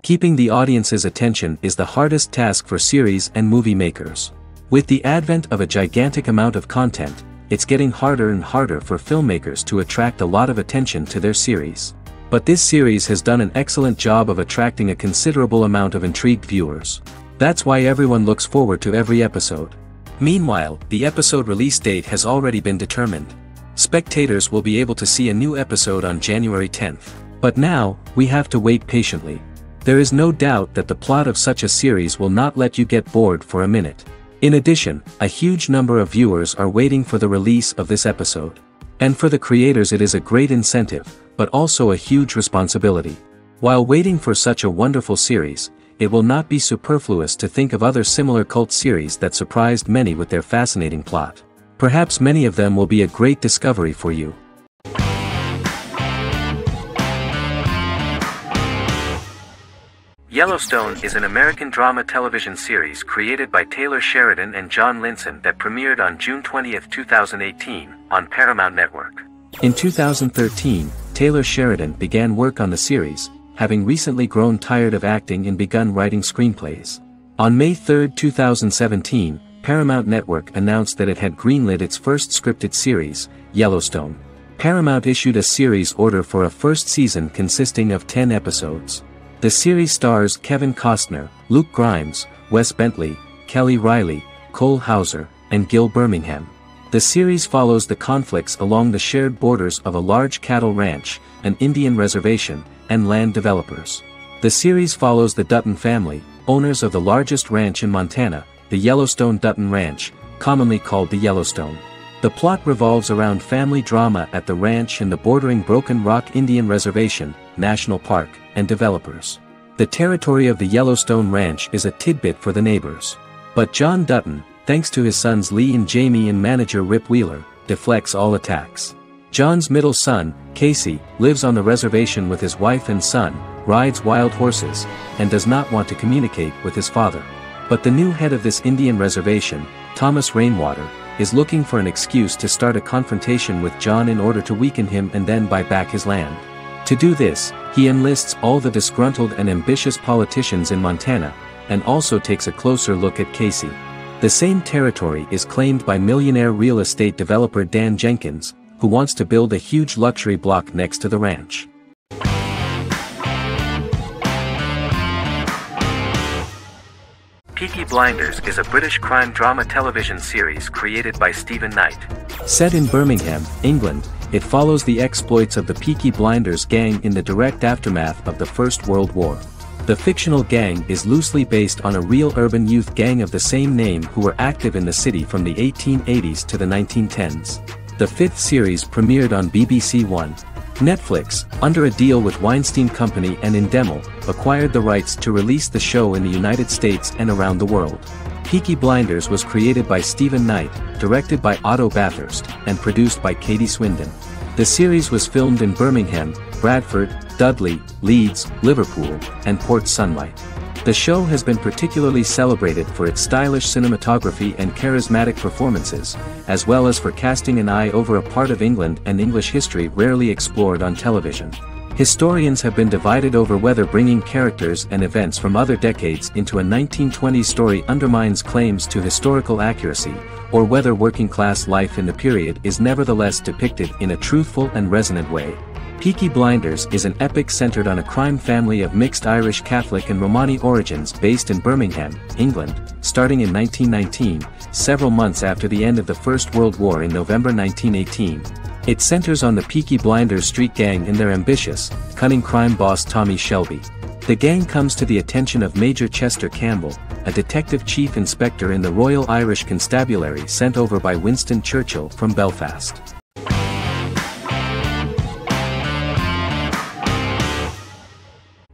Keeping the audience's attention is the hardest task for series and movie makers. With the advent of a gigantic amount of content, it's getting harder and harder for filmmakers to attract a lot of attention to their series. But this series has done an excellent job of attracting a considerable amount of intrigued viewers. That's why everyone looks forward to every episode. Meanwhile, the episode release date has already been determined. Spectators will be able to see a new episode on January 10th. But now, we have to wait patiently. There is no doubt that the plot of such a series will not let you get bored for a minute. In addition, a huge number of viewers are waiting for the release of this episode. And for the creators it is a great incentive, but also a huge responsibility. While waiting for such a wonderful series, it will not be superfluous to think of other similar cult series that surprised many with their fascinating plot. Perhaps many of them will be a great discovery for you. Yellowstone is an American drama television series created by Taylor Sheridan and John Linson that premiered on June 20, 2018, on Paramount Network. In 2013, Taylor Sheridan began work on the series, having recently grown tired of acting and begun writing screenplays. On May 3, 2017, Paramount Network announced that it had greenlit its first scripted series, Yellowstone. Paramount issued a series order for a first season consisting of 10 episodes. The series stars Kevin Costner, Luke Grimes, Wes Bentley, Kelly Riley, Cole Hauser, and Gil Birmingham. The series follows the conflicts along the shared borders of a large cattle ranch, an Indian reservation, and land developers. The series follows the Dutton family, owners of the largest ranch in Montana, the Yellowstone Dutton Ranch, commonly called the Yellowstone. The plot revolves around family drama at the ranch and the bordering Broken Rock Indian Reservation, National Park, and developers. The territory of the Yellowstone Ranch is a tidbit for the neighbors. But John Dutton, thanks to his sons Lee and Jamie and manager Rip Wheeler, deflects all attacks. John's middle son, Casey, lives on the reservation with his wife and son, rides wild horses, and does not want to communicate with his father. But the new head of this Indian reservation, Thomas Rainwater, is looking for an excuse to start a confrontation with John in order to weaken him and then buy back his land. To do this, he enlists all the disgruntled and ambitious politicians in Montana, and also takes a closer look at Casey. The same territory is claimed by millionaire real estate developer Dan Jenkins, who wants to build a huge luxury block next to the ranch. Peaky Blinders is a British crime drama television series created by Stephen Knight. Set in Birmingham, England, it follows the exploits of the Peaky Blinders gang in the direct aftermath of the First World War. The fictional gang is loosely based on a real urban youth gang of the same name who were active in the city from the 1880s to the 1910s. The fifth series premiered on BBC One. Netflix, under a deal with Weinstein Company and Endemol, acquired the rights to release the show in the United States and around the world. Peaky Blinders was created by Stephen Knight, directed by Otto Bathurst, and produced by Katie Swindon. The series was filmed in Birmingham, Bradford, Dudley, Leeds, Liverpool, and Port Sunlight. The show has been particularly celebrated for its stylish cinematography and charismatic performances, as well as for casting an eye over a part of England and English history rarely explored on television. Historians have been divided over whether bringing characters and events from other decades into a 1920s story undermines claims to historical accuracy, or whether working-class life in the period is nevertheless depicted in a truthful and resonant way. Peaky Blinders is an epic centered on a crime family of mixed Irish Catholic and Romani origins based in Birmingham, England, starting in 1919, several months after the end of the First World War in November 1918. It centers on the Peaky Blinders street gang and their ambitious, cunning crime boss Tommy Shelby. The gang comes to the attention of Major Chester Campbell, a detective chief inspector in the Royal Irish Constabulary sent over by Winston Churchill from Belfast.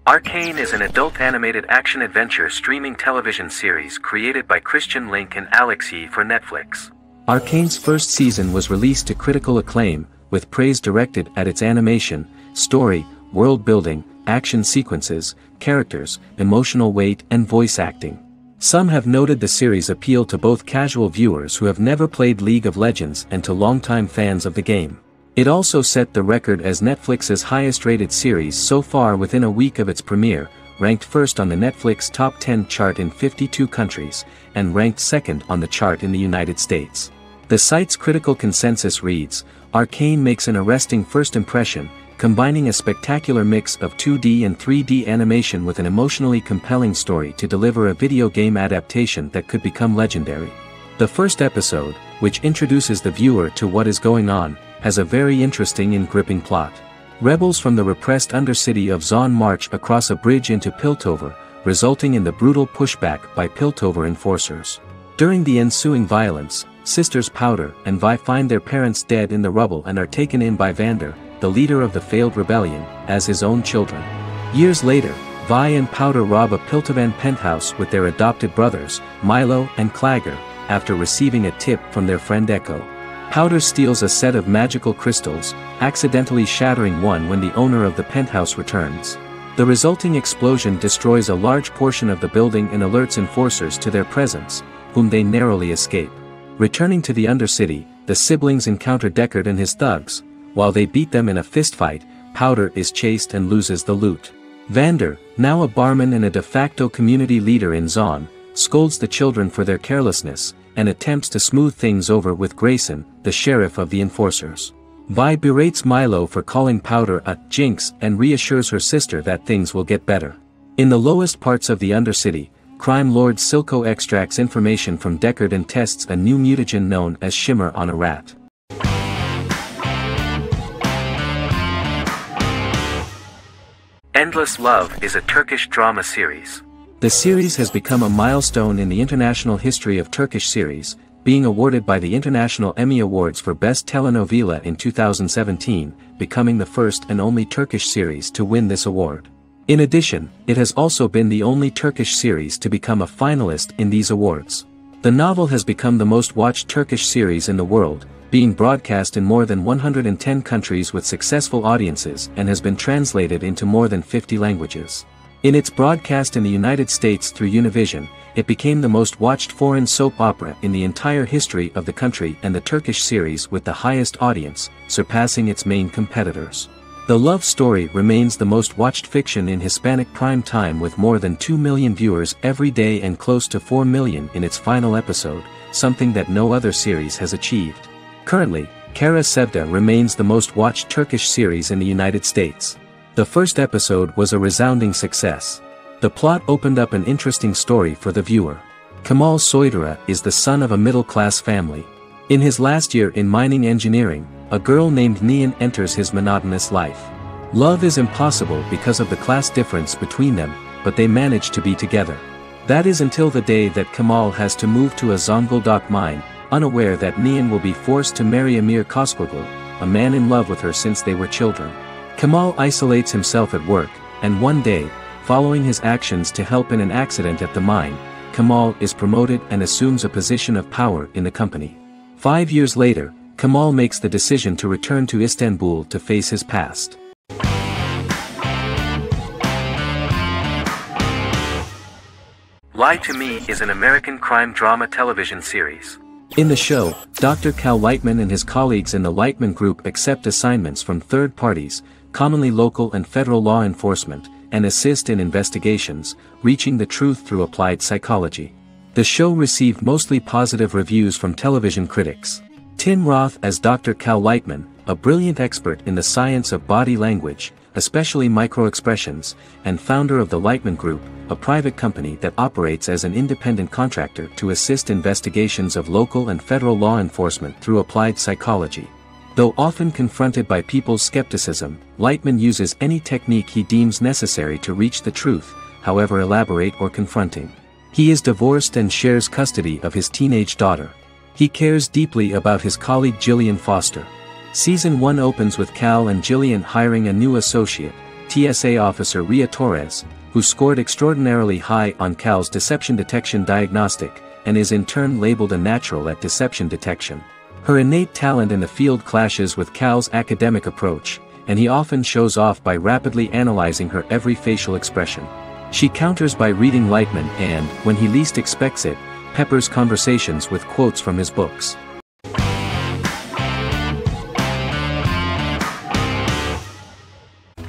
Arcane is an adult animated action-adventure streaming television series created by Christian Link and Alex Yee for Netflix. Arcane's first season was released to critical acclaim, with praise directed at its animation, story, world-building, action sequences, characters, emotional weight and voice acting. Some have noted the series' appeal to both casual viewers who have never played League of Legends and to longtime fans of the game. It also set the record as Netflix's highest-rated series so far within a week of its premiere, ranked first on the Netflix Top 10 chart in 52 countries, and ranked second on the chart in the United States. The site's critical consensus reads, "Arcane makes an arresting first impression, combining a spectacular mix of 2D and 3D animation with an emotionally compelling story to deliver a video game adaptation that could become legendary." The first episode, which introduces the viewer to what is going on, has a very interesting and gripping plot. Rebels from the repressed undercity of Zon march across a bridge into Piltover, resulting in the brutal pushback by Piltover enforcers. During the ensuing violence, sisters Powder and Vi find their parents dead in the rubble and are taken in by Vander, the leader of the failed rebellion, as his own children. Years later, Vi and Powder rob a Piltovan penthouse with their adopted brothers, Milo and Clagger, after receiving a tip from their friend Echo. Powder steals a set of magical crystals, accidentally shattering one when the owner of the penthouse returns. The resulting explosion destroys a large portion of the building and alerts enforcers to their presence, whom they narrowly escape. Returning to the Undercity, the siblings encounter Deckard and his thugs. While they beat them in a fistfight, Powder is chased and loses the loot. Vander, now a barman and a de facto community leader in Zon, scolds the children for their carelessness, and attempts to smooth things over with Grayson, the sheriff of the enforcers. Vi berates Milo for calling Powder a jinx and reassures her sister that things will get better. In the lowest parts of the Undercity, crime lord Silco extracts information from Deckard and tests a new mutagen known as Shimmer on a rat. Endless Love is a Turkish drama series. The series has become a milestone in the international history of Turkish series, being awarded by the International Emmy Awards for Best Telenovela in 2017, becoming the first and only Turkish series to win this award. In addition, it has also been the only Turkish series to become a finalist in these awards. The novel has become the most watched Turkish series in the world, being broadcast in more than 110 countries with successful audiences and has been translated into more than 50 languages. In its broadcast in the United States through Univision, it became the most watched foreign soap opera in the entire history of the country and the Turkish series with the highest audience, surpassing its main competitors. The love story remains the most watched fiction in Hispanic prime time with more than 2 million viewers every day and close to 4 million in its final episode, something that no other series has achieved. Currently, Kara Sevda remains the most watched Turkish series in the United States. The first episode was a resounding success. The plot opened up an interesting story for the viewer. Kemal Soydura is the son of a middle-class family. In his last year in mining engineering, a girl named Nihan enters his monotonous life. Love is impossible because of the class difference between them, but they manage to be together. That is until the day that Kemal has to move to a Zonguldak mine, unaware that Nihan will be forced to marry Amir Koskoglu, a man in love with her since they were children. Kemal isolates himself at work, and one day, following his actions to help in an accident at the mine, Kemal is promoted and assumes a position of power in the company. 5 years later, Kemal makes the decision to return to Istanbul to face his past. Lie to Me is an American crime drama television series. In the show, Dr. Cal Lightman and his colleagues in the Lightman Group accept assignments from third parties, commonly local and federal law enforcement, and assist in investigations, reaching the truth through applied psychology. The show received mostly positive reviews from television critics. Tim Roth as Dr. Cal Lightman, a brilliant expert in the science of body language, especially microexpressions, and founder of the Lightman Group, a private company that operates as an independent contractor to assist investigations of local and federal law enforcement through applied psychology. Though often confronted by people's skepticism, Lightman uses any technique he deems necessary to reach the truth, however elaborate or confronting. He is divorced and shares custody of his teenage daughter. He cares deeply about his colleague Gillian Foster. Season 1 opens with Cal and Gillian hiring a new associate, TSA officer Ria Torres, who scored extraordinarily high on Cal's deception detection diagnostic, and is in turn labeled a natural at deception detection. Her innate talent in the field clashes with Cal's academic approach, and he often shows off by rapidly analyzing her every facial expression. She counters by reading Lightman and, when he least expects it, peppers conversations with quotes from his books.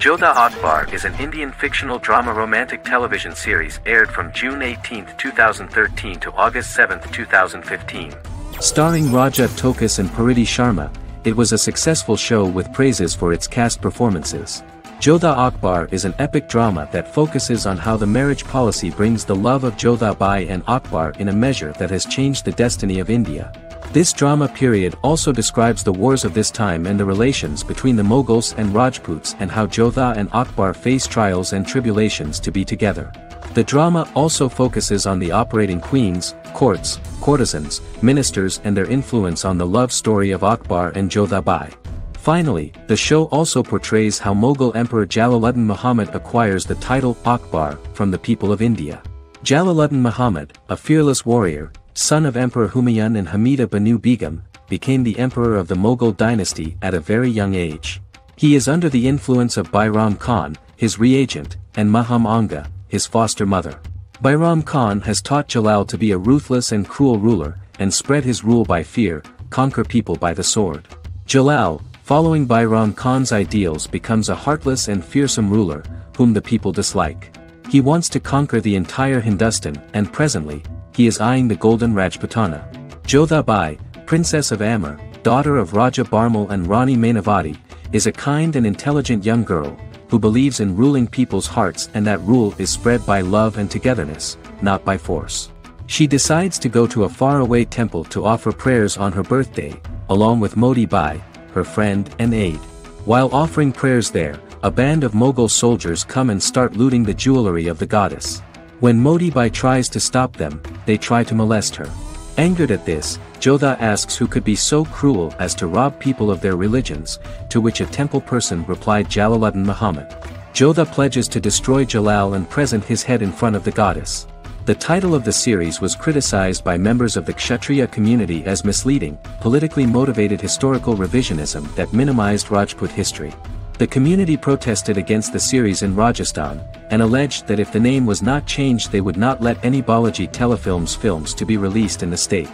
Jodha Akbar is an Indian fictional drama romantic television series aired from June 18, 2013 to August 7, 2015. Starring Rajat Tokas and Pariti Sharma, it was a successful show with praises for its cast performances. Jodha Akbar is an epic drama that focuses on how the marriage policy brings the love of Jodha Bai and Akbar in a measure that has changed the destiny of India. This drama period also describes the wars of this time and the relations between the Mughals and Rajputs and how Jodha and Akbar face trials and tribulations to be together. The drama also focuses on the operating queens, courts, courtesans, ministers and their influence on the love story of Akbar and Jodha Bai. Finally, the show also portrays how Mughal Emperor Jalaluddin Muhammad acquires the title Akbar from the people of India. Jalaluddin Muhammad, a fearless warrior, son of Emperor Humayun and Hamida Banu Begum, became the emperor of the Mughal dynasty at a very young age. He is under the influence of Bairam Khan, his reagent, and Maham Anga, his foster mother. Bairam Khan has taught Jalal to be a ruthless and cruel ruler, and spread his rule by fear, conquer people by the sword. Jalal, following Bairam Khan's ideals, becomes a heartless and fearsome ruler, whom the people dislike. He wants to conquer the entire Hindustan, and presently, he is eyeing the golden Rajputana. Jodha Bai, princess of Amber, daughter of Raja Barmal and Rani Mainavati, is a kind and intelligent young girl, who believes in ruling people's hearts and that rule is spread by love and togetherness, not by force. She decides to go to a faraway temple to offer prayers on her birthday, along with Modi Bai, her friend and aide. While offering prayers there, a band of Mughal soldiers come and start looting the jewelry of the goddess. When Modi Bai tries to stop them, they try to molest her. Angered at this, Jodha asks who could be so cruel as to rob people of their religions, to which a temple person replied Jalaluddin Muhammad. Jodha pledges to destroy Jalal and present his head in front of the goddess. The title of the series was criticized by members of the Kshatriya community as misleading, politically motivated historical revisionism that minimized Rajput history. The community protested against the series in Rajasthan, and alleged that if the name was not changed they would not let any Balaji telefilms films to be released in the state.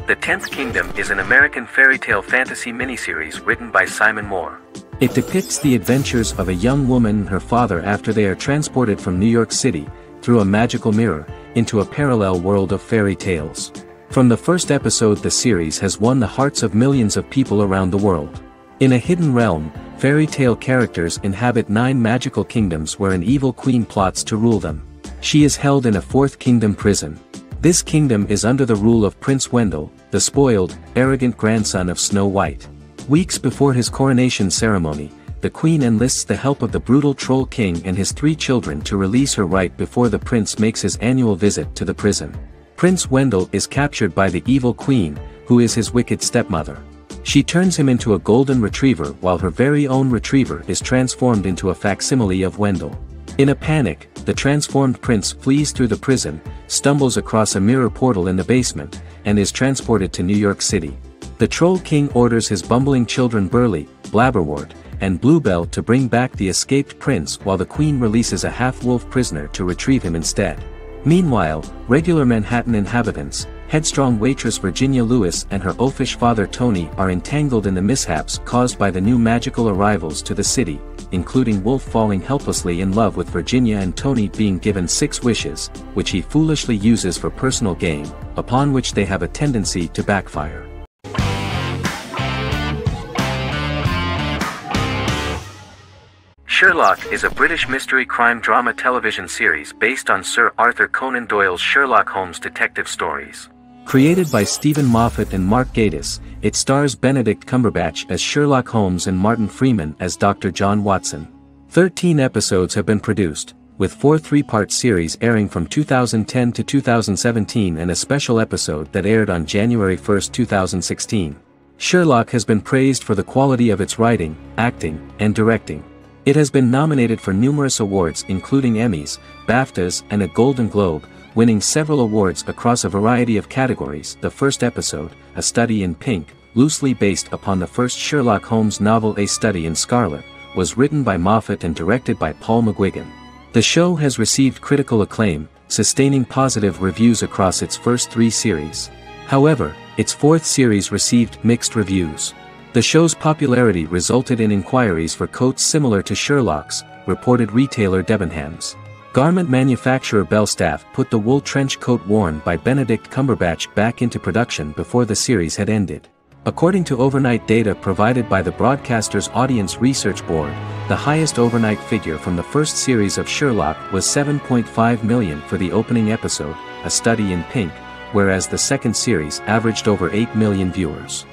The Tenth Kingdom is an American fairy tale fantasy miniseries written by Simon Moore. It depicts the adventures of a young woman and her father after they are transported from New York City, through a magical mirror, into a parallel world of fairy tales. From the first episode the series has won the hearts of millions of people around the world. In a hidden realm, fairy tale characters inhabit 9 magical kingdoms where an evil queen plots to rule them. She is held in a 4th kingdom prison. This kingdom is under the rule of Prince Wendell, the spoiled, arrogant grandson of Snow White. Weeks before his coronation ceremony, the queen enlists the help of the brutal troll king and his 3 children to release her right before the prince makes his annual visit to the prison. Prince Wendell is captured by the evil queen, who is his wicked stepmother. She turns him into a golden retriever while her very own retriever is transformed into a facsimile of Wendell. In a panic, the transformed prince flees through the prison, stumbles across a mirror portal in the basement, and is transported to New York City. The Troll King orders his bumbling children Burley, Blabberwort, and Bluebell to bring back the escaped prince while the queen releases a half-wolf prisoner to retrieve him instead. Meanwhile, regular Manhattan inhabitants, headstrong waitress Virginia Lewis and her oafish father Tony are entangled in the mishaps caused by the new magical arrivals to the city, including Wolf falling helplessly in love with Virginia and Tony being given 6 wishes, which he foolishly uses for personal gain, upon which they have a tendency to backfire. Sherlock is a British mystery crime drama television series based on Sir Arthur Conan Doyle's Sherlock Holmes detective stories. Created by Stephen Moffat and Mark Gatiss, it stars Benedict Cumberbatch as Sherlock Holmes and Martin Freeman as Dr. John Watson. 13 episodes have been produced, with 4 3-part series airing from 2010 to 2017 and a special episode that aired on January 1, 2016. Sherlock has been praised for the quality of its writing, acting, and directing. It has been nominated for numerous awards including Emmys, BAFTAs, and a Golden Globe, winning several awards across a variety of categories. The first episode, A Study in Pink, loosely based upon the first Sherlock Holmes novel A Study in Scarlet, was written by Moffat and directed by Paul McGuigan. The show has received critical acclaim, sustaining positive reviews across its first 3 series. However, Its fourth series received mixed reviews. The show's popularity resulted in inquiries for coats similar to Sherlock's, reported retailer Debenhams. Garment manufacturer Belstaff put the wool trench coat worn by Benedict Cumberbatch back into production before the series had ended. According to overnight data provided by the broadcaster's Audience Research Board, the highest overnight figure from the first series of Sherlock was 7.5 million for the opening episode, A Study in Pink, whereas the second series averaged over 8 million viewers.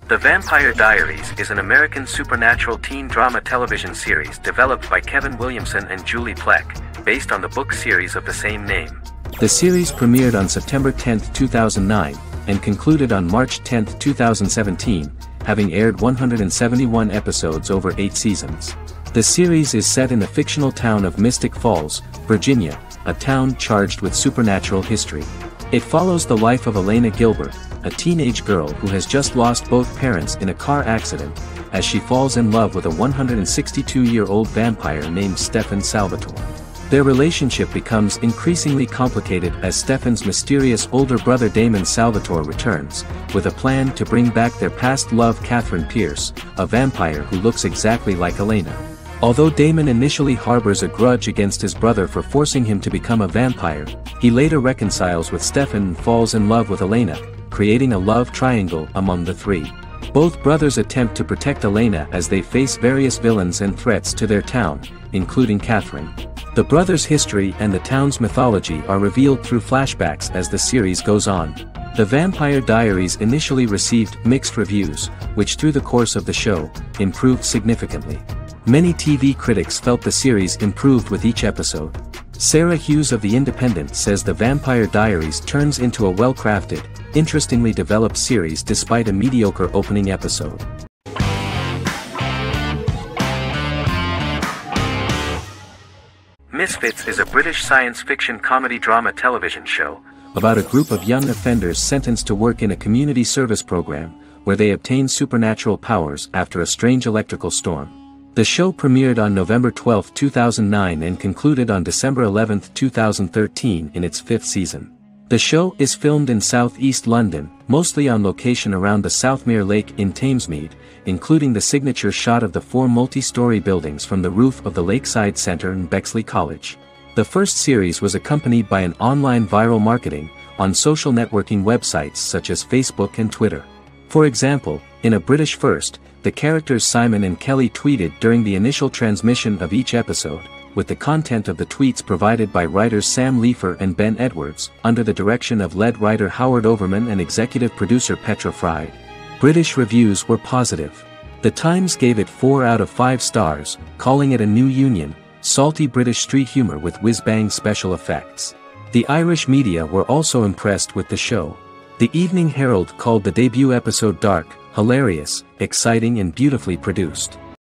The Vampire Diaries is an American supernatural teen drama television series developed by Kevin Williamson and Julie Plec, based on the book series of the same name. The series premiered on September 10, 2009, and concluded on March 10, 2017, having aired 171 episodes over 8 seasons. The series is set in the fictional town of Mystic Falls, Virginia, a town charged with supernatural history. It follows the life of Elena Gilbert, a teenage girl who has just lost both parents in a car accident, as she falls in love with a 162-year-old vampire named Stefan Salvatore. Their relationship becomes increasingly complicated as Stefan's mysterious older brother Damon Salvatore returns, with a plan to bring back their past love Catherine Pierce, a vampire who looks exactly like Elena. Although Damon initially harbors a grudge against his brother for forcing him to become a vampire, he later reconciles with Stefan and falls in love with Elena, creating a love triangle among the three. Both brothers attempt to protect Elena as they face various villains and threats to their town, including Catherine. The brothers' history and the town's mythology are revealed through flashbacks as the series goes on. The Vampire Diaries initially received mixed reviews, which through the course of the show, improved significantly. Many TV critics felt the series improved with each episode. Sarah Hughes of The Independent says The Vampire Diaries turns into a well-crafted, interestingly developed series despite a mediocre opening episode. Misfits is a British science fiction comedy drama television show about a group of young offenders sentenced to work in a community service program, where they obtain supernatural powers after a strange electrical storm. The show premiered on November 12, 2009 and concluded on December 11, 2013 in its 5th season. The show is filmed in southeast London, mostly on location around the Southmere Lake in Thamesmead, including the signature shot of the 4 multi-story buildings from the roof of the Lakeside Centre in Bexley College. The first series was accompanied by an online viral marketing on social networking websites such as Facebook and Twitter. For example, in a British first, the characters Simon and Kelly tweeted during the initial transmission of each episode, with the content of the tweets provided by writers Sam Leifer and Ben Edwards, under the direction of lead writer Howard Overman and executive producer Petra Fried. British reviews were positive. The Times gave it 4 out of 5 stars, calling it a new union, salty British street humour with whiz-bang special effects. The Irish media were also impressed with the show. The Evening Herald called the debut episode dark, hilarious, exciting and beautifully produced.